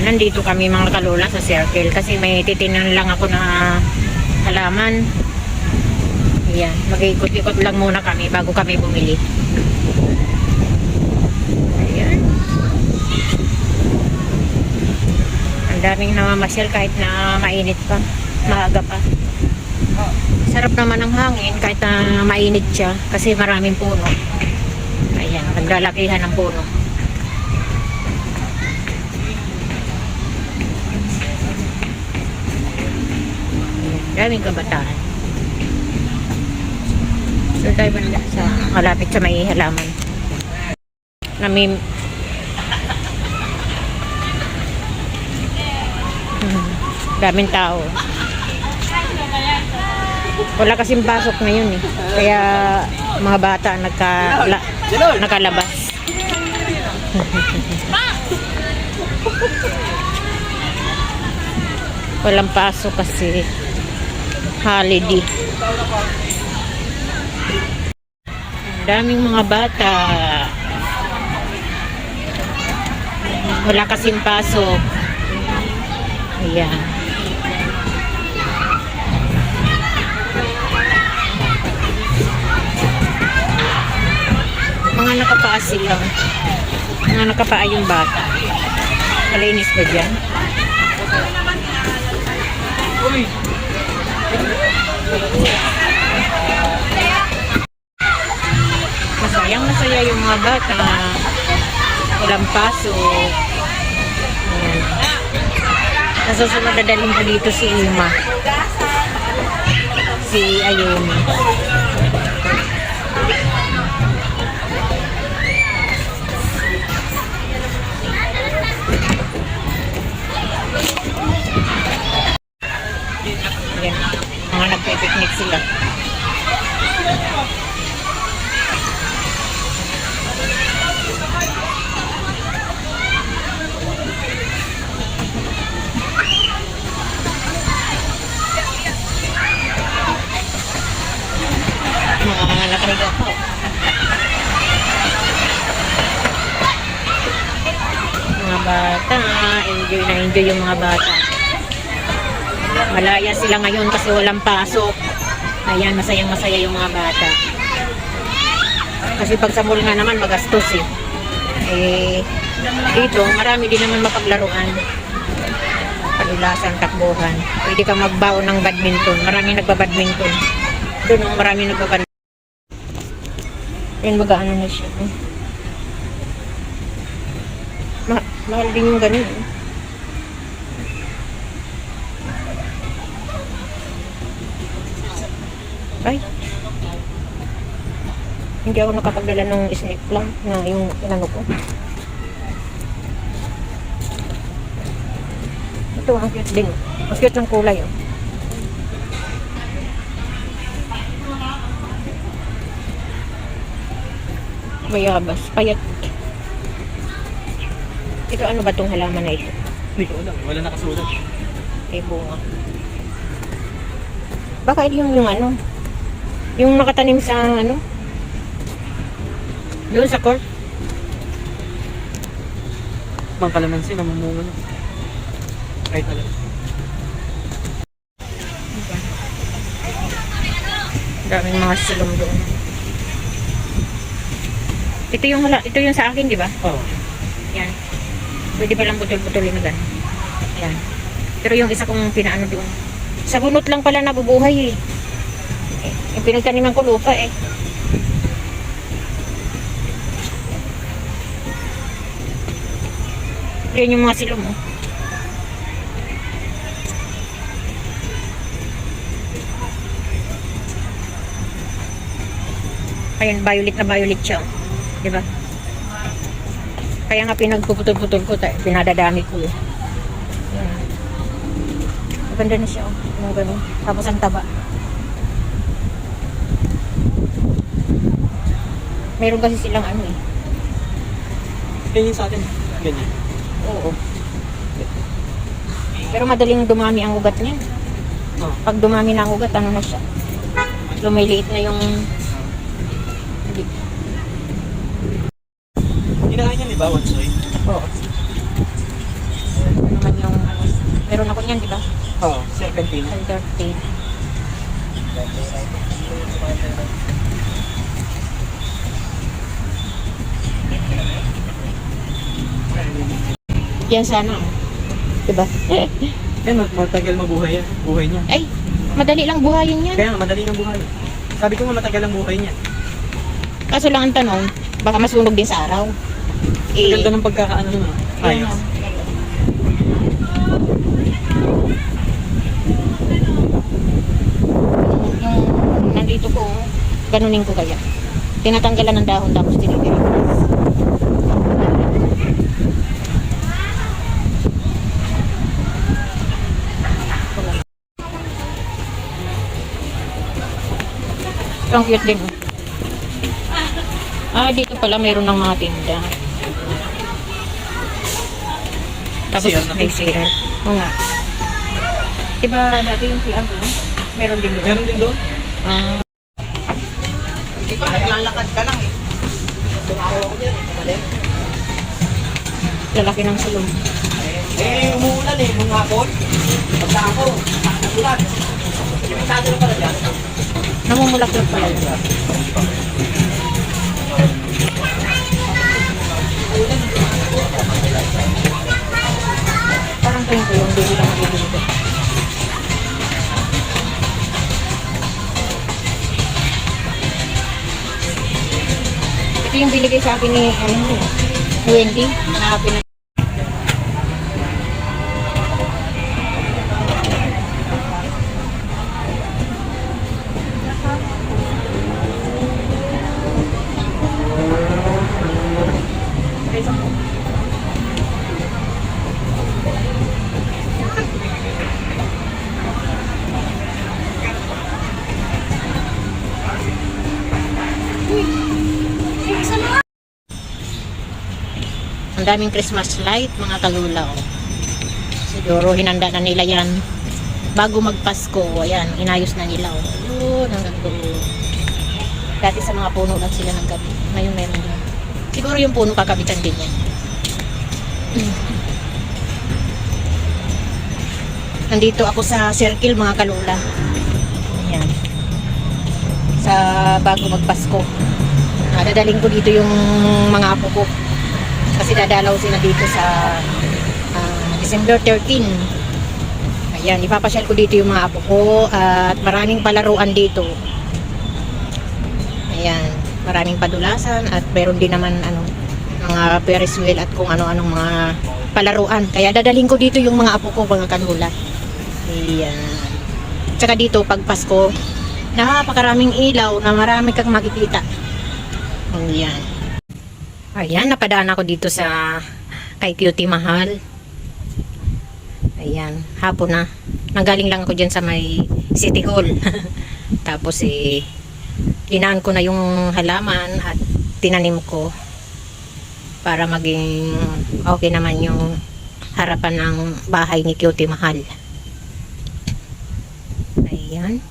nandito kami mga kalola sa circle kasi may titinan lang ako na halaman. Ayan, mag-ikot-ikot lang muna kami bago kami bumili. Ayan. Ang daming namamasyal kahit na mainit pa, maaga pa. Sarap naman ang hangin kahit na mainit siya kasi maraming puno. Ayan, naglalakihan ng puno. Daming kabataan. So tayo banda sa malapit sa may halaman. Daming tao. Wala kasing pasok ngayon eh. Kaya mga bata nakalabas. Walang pasok kasi holiday. Daming mga bata. Wala kasing pasok. Ayan. Mga nakapaa sila. Mga nakapaa yung bata. Malinis ba dyan? Masaya yung mga bata. Walang pasok. Ayan. Nasusunod na dalhin ko dito si Ima. Si Ayumi. Ayan. Mga nagpe-picnic sila. Mga nakahiga po. Mga bata, enjoy na enjoy yung mga bata. Malaya sila ngayon kasi walang pasok. Ayan, masayang masaya yung mga bata. Kasi pag sa mall nga naman magastos eh. Dito marami din naman mapaglaruan. Padulasan, takbuhan. Pwede kang magbaon ng badminton. Maraming nagbabadminton. Doon maraming nagbabadminton. Ayan, mag-ano na siya. Mahal din yung ganun. Ay. Hindi ako nakapagdala ng snake plant na yung inano ko. Ito, ang cute din. Ang cute ng kulay. Oh. Mayabas, payat. Ito ano ba itong halaman na ito? Hindi ko alam, wala nakasulat. Ay bunga. Baka yung ano? Yung nakatanim sa ano? Doon sa court? Bang kalamansi, namumunga na. Kahit alam. Daming mga silong doon. Ito yung sa akin, di ba? Oo. Yan. Pwede pa lang putol-putulin na gano'n. Yan. Pero yung isa kong pinaano doon. Sa bunot lang pala nabubuhay eh. Yung pinagtaniman ko lupa eh. Yan yung mga silong oh. Ayan, violet na violet siya. Diba? Kaya nga pinagpuputol-putol ko, pinadadami ko eh. Ayan. Maganda na siya oh. Yung ganun. Tapos ang taba. Meron kasi silang ano eh. Ganyan sa atin. Ganyan. Oo. Pero madaling dumami ang ugat niya. Oo. Pag dumami na ang ugat, ano na siya? Lumiliit na yung... Kinakain niya, di ba, Wansoy? Oo. Meron ako niyan, di ba? Oo, serpentine. L13. Yan sana. Diba? Yan, matagal mabuhay yan. Buhay niya. Ay, madali lang buhayin yan. Kaya nga, madali ng buhay. Sabi ko nga matagal ang buhay niya. Kaso lang ang tanong, baka masunog din sa araw. Ang ganda ng pagkakaano nun. Ayos. Yung nandito ko, ganunin ko kaya. Tinatanggalan ng dahon tapos tinitira. Ang cute din. Ah, dito pala mayroon ng mga tinda. Tapos CR na. may CR. Oo nga. Diba dati yung CR ko? Meron din doon. Meron din doon? Ah, Hindi ko, naglalakad ka lang eh. Tumawa ko dyan. lalaki ng salon. Eh, umuulan eh, nung hapon. Pagka ako, nagulat. Limitado na pala dyan. Namumulak-lak pala yun. Parang kayo ko yung bili lang bibili ko. Ito yung binigay sa akin ni Wendy na pinag ang daming Christmas light, mga kalulaw. Siguro hinanda na nila yan bago magpasko. Ayan, inayos na nila. Yun, hanggang dulo. Dati sa mga puno lang sila ng gabi. Ngayon meron din. Siguro yung puno kakabitan din yan. Nandito ako sa circle, mga kalula. Ayan. Sa bago magpasko. Dadaling ko dito yung mga apo ko. Kasi dadalaw sila dito sa December 13. Ayan, ipapasyal ko dito yung mga apo ko at maraming palaruan dito. Ayan, maraming padulasan at meron din naman mga Ferris wheel at kung ano-anong mga palaruan. Kaya dadaling ko dito yung mga apo ko, mga kanula. Ayan. Tsaka dito pag Pasko, napakaraming ilaw na marami kang makikita. Ayan. Ayan, napadaan ako dito sa kay Cutie Mahal. Ayan, hapon na. Nanggaling lang ako dyan sa may City Hall. Tapos linaan ko na yung halaman at tinanim ko para maging okay naman yung harapan ng bahay ni Cutie Mahal. Ayan.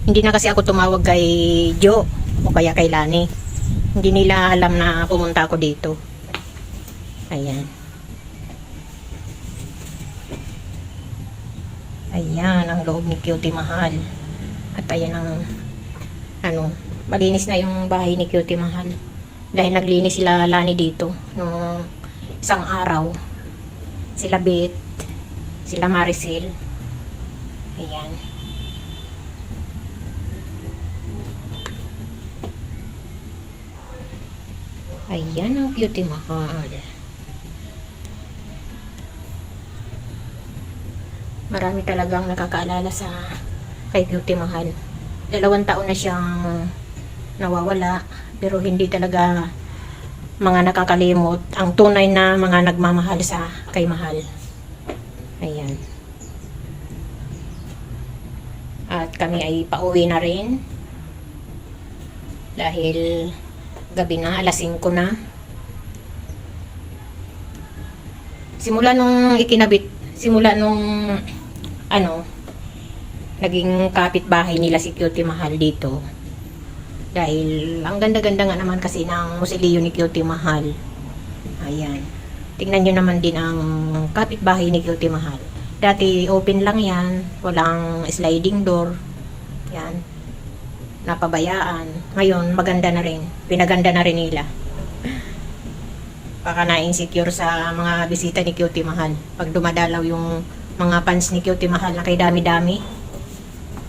Hindi na kasi ako tumawag kay Jo o kaya kay Lani. Hindi nila alam na pumunta ako dito. Ayan. Ayan ang loob ni Cutie Mahal. At ayan ang malinis na yung bahay ni Cutie Mahal. Dahil naglinis sila Lani dito nung isang araw. Sila Beth, sila Maricel. Ayan. Ayan ang Cutie Mahal. Marami talagang nakakaalala sa kay Cutie Mahal. 2 taon na siyang nawawala, pero hindi talaga mga nakakalimot ang tunay na mga nagmamahal sa kay Mahal. Ayan. At kami ay pauwi na rin dahil gabi na, alas 5 na. Simula nung naging kapitbahay nila si Cutie Mahal dito. Dahil ang ganda-ganda nga naman kasi ng musilyo ni Cutie Mahal. Ayan. Tingnan nyo naman din ang kapitbahay ni Cutie Mahal. Dati open lang yan, walang sliding door. Yan. Napabayaan. Ngayon, maganda na rin. Pinaganda na rin nila. Baka na-insecure sa mga bisita ni Cutie Mahal. Pag dumadalaw yung mga fans ni Cutie Mahal na kay dami-dami.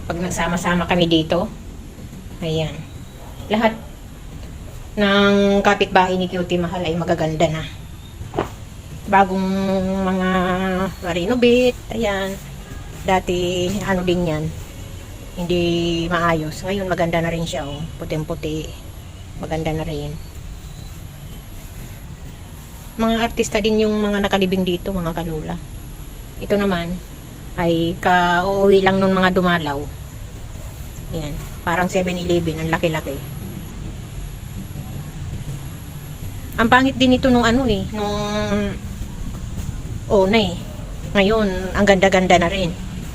Pag nagsama-sama kami dito. Ayan. Lahat ng kapitbahay ni Cutie Mahal ay magaganda na. Bagong mga renovate, ayan. Dati, ano din yan, hindi maayos. Ngayon, maganda na rin siya, oh. Puting-puti. Maganda na rin. Mga artista din yung mga nakalibing dito, mga kalula. Ito naman, ay ka-uuwi lang nung mga dumalaw. Yan. Parang 7-Eleven, ang laki-laki. Ang pangit din ito nung ano eh, nung una eh. Ngayon, ang ganda-ganda na rin.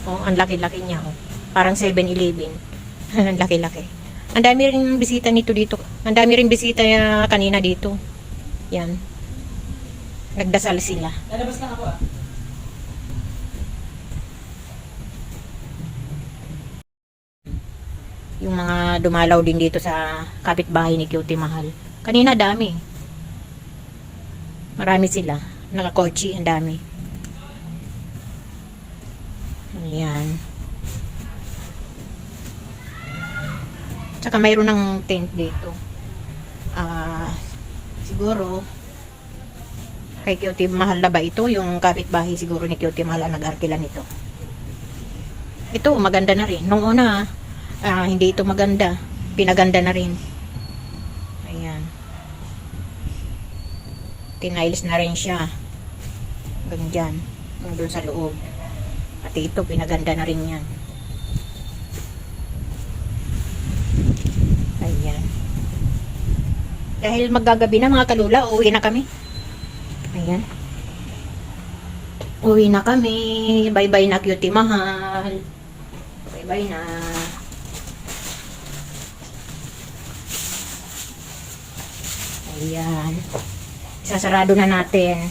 Oh, ang laki-laki niya. Oh. Parang 7-Eleven. Ang laki-laki. Ang dami rin bisita nito dito. Ang dami rin bisita kanina dito. Yan. Nagdasal sila. Lalabas lang ako ah. Yung mga dumalaw din dito sa kapitbahay ni Cutie Mahal. Kanina dami. Marami sila. Nakakotchi, ang dami. Ayan. Tsaka mayroon ng tent dito. Siguro, kay Cutie Mahal na ba ito? Yung kapitbahay siguro ni Cutie Mahal ang nag-arkila nito. Ito, maganda na rin. Nung una, hindi ito maganda. Pinaganda na rin. Ayan. Tiniles na rin siya. Ganyan. Doon sa loob. At ito, pinaganda na rin yan. Ayan. Dahil maggagabi na mga kalula, uuwi na kami. Ayan. Uwi na kami. Bye-bye na Cutie Mahal. Bye-bye na. Ayan. Sasarado na natin.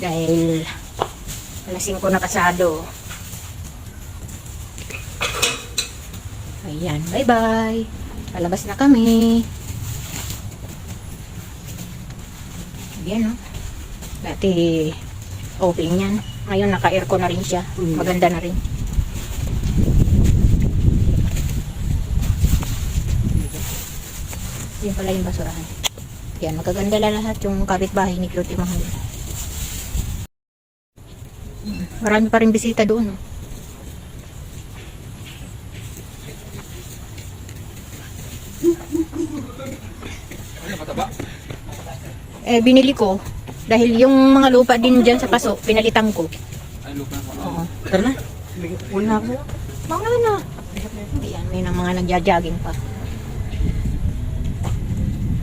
Dahil alas 5 na pasado. Ayan. Bye-bye. Palabas na kami. Ayan, no? Dati open yan. Ngayon naka-aircon na rin siya. Maganda na rin. Yan pala yung basurahan. Yan, magaganda lahat yung kapitbahay ni Cutie Mahal. Marami pa rin bisita doon. Ano mataba? Binili ko. Dahil yung mga lupa din dyan sa paso, pinalitan ko. Ay, lupa na. Oo. Tara na. Una po. Mga na. Ayan, may na mga nagja-jogging pa.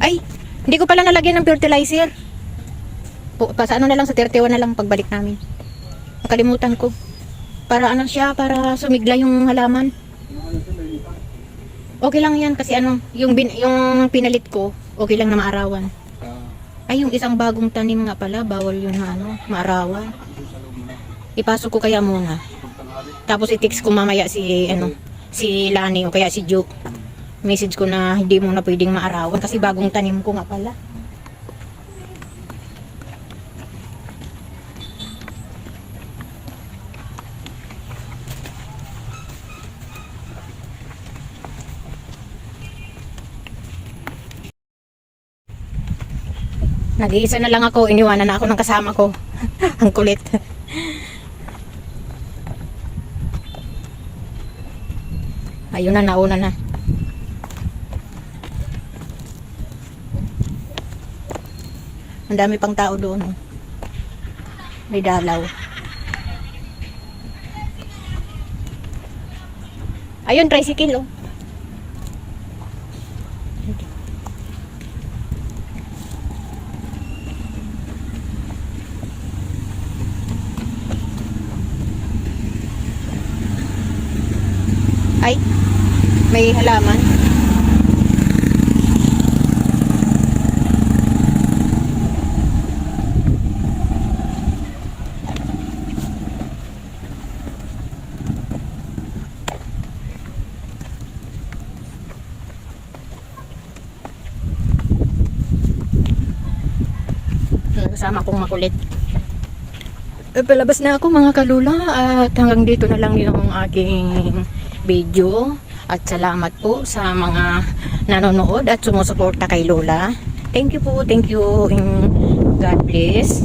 Ay, hindi ko pala nalagyan ng fertilizer. Sa ano na lang, sa 31 na lang pagbalik namin. Nakalimutan ko. Para ano siya, para sumigla yung halaman. Okay lang yan kasi ano, yung pinalit ko, okay lang na maarawan. Ay, yung isang bagong tanim nga pala, bawal yun na ano, maarawan. Ipasok ko kaya muna. Tapos i-text ko mamaya si Lani o kaya si Joe. Message ko na hindi mo na pwedeng maarawan kasi bagong tanim ko nga pala. Nag-iisa na lang ako, iniwanan na ako ng kasama ko. Ang kulit. Ayun na, nauna na. Ang dami pang tao doon. May dalaw. Ayun, tricycle, oh. Ay, may halaman. Kasama kong makulit. Palabas na ako mga kalula at hanggang dito na lang yung aking video. At salamat po sa mga nanonood at sumusuporta kay Lola. Thank you po, thank you, and God bless.